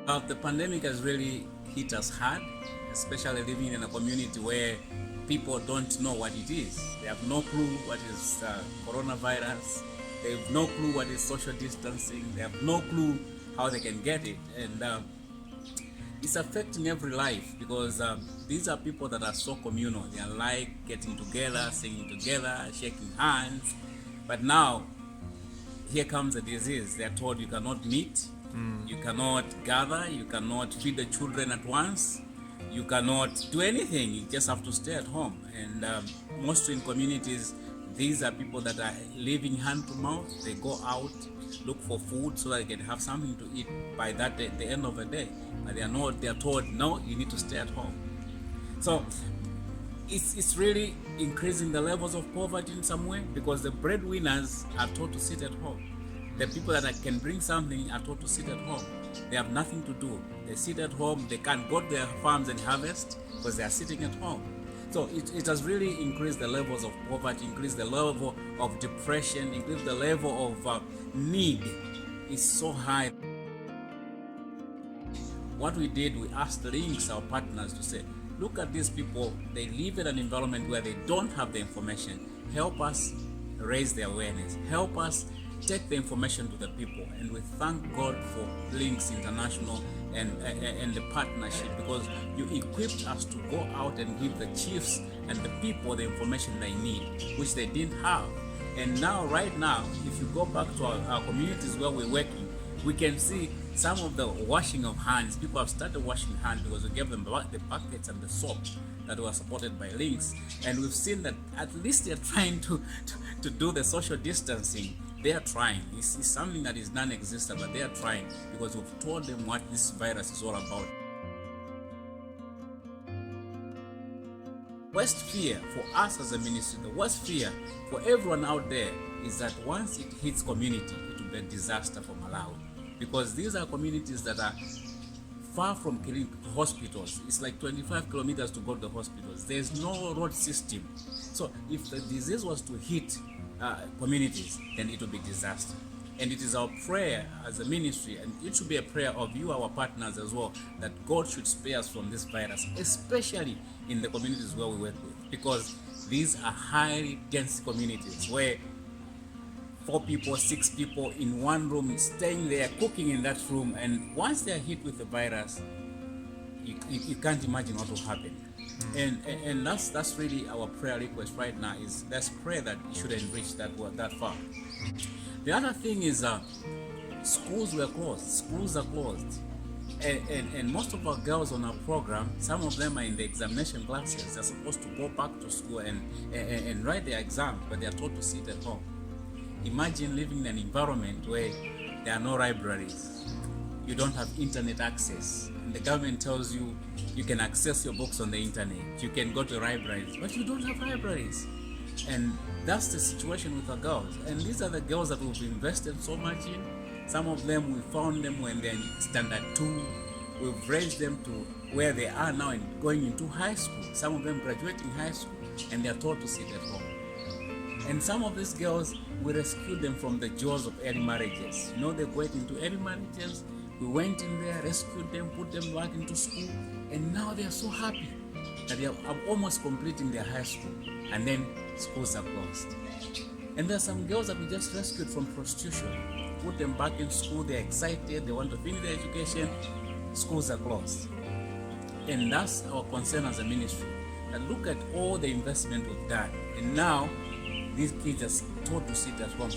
The pandemic has really hit us hard, especially living in a community where people don't know what it is. They have no clue what is coronavirus. They have no clue what is social distancing. They have no clue how they can get it. And it's affecting every life because these are people that are so communal. They are like getting together, singing together, shaking hands. But now, here comes a disease. They are told you cannot meet, you cannot gather, you cannot feed the children at once, you cannot do anything. You just have to stay at home. And mostly in communities, these are people that are living hand to mouth. They go out, look for food so that they can have something to eat by that day, the end of the day. But they are told, no, you need to stay at home. So it's really increasing the levels of poverty in some way because the breadwinners are told to sit at home. The people that can bring something are told to sit at home. They have nothing to do. They sit at home. They can't go to their farms and harvest because they are sitting at home. So it has really increased the levels of poverty, increased the level of depression, increased the level of need is so high. What we did, we asked Links, our partners, to say, look at these people. They live in an environment where they don't have the information. Help us raise the awareness. Help us take the information to the people. And we thank God for Links International and the partnership, because you equipped us to go out and give the chiefs and the people the information they need, which they didn't have. And now, right now, if you go back to our communities where we're working, we can see some of the washing of hands. People have started washing hands because we gave them the buckets and the soap that were supported by Links. And we've seen that at least they're trying to do the social distancing. They are trying. It's something that is non-existent, but they are trying because we've told them what this virus is all about. Worst fear for us as a ministry, the worst fear for everyone out there is that once it hits community, it will be a disaster for Malawi. Because these are communities that are far from hospitals. It's like 25 kilometers to go to the hospitals. There's no road system. So if the disease was to hit communities, then it will be disaster. And it is our prayer as a ministry, and it should be a prayer of you, our partners as well, that God should spare us from this virus, especially in the communities where we work with, because these are highly dense communities where 4 people, 6 people in one room, staying there, cooking in that room, and once they are hit with the virus, you can't imagine what will happen. And that's really our prayer request right now. Is let's pray that it shouldn't reach that far. The other thing is schools were closed. Schools are closed, and most of our girls on our program, some of them are in the examination classes. They're supposed to go back to school and write their exams, but they are told to sit at home. Imagine living in an environment where there are no libraries, you don't have internet access, and the government tells you you can access your books on the internet, you can go to libraries, but you don't have libraries. And that's the situation with our girls. And these are the girls that we've invested so much in. Some of them, we found them when they're in standard 2. We've raised them to where they are now and going into high school. Some of them graduating high school, and they're told to sit at home. And some of these girls, we rescued them from the jaws of early marriages. They went into early marriages. We went in there, rescued them, put them back into school, and now they are so happy that they are almost completing their high school, and then schools are closed. And there are some girls that we just rescued from prostitution, put them back in school, they're excited, they want to finish their education, schools are closed. And that's our concern as a ministry, that look at all the investment we've done, and now these kids are told to sit at home.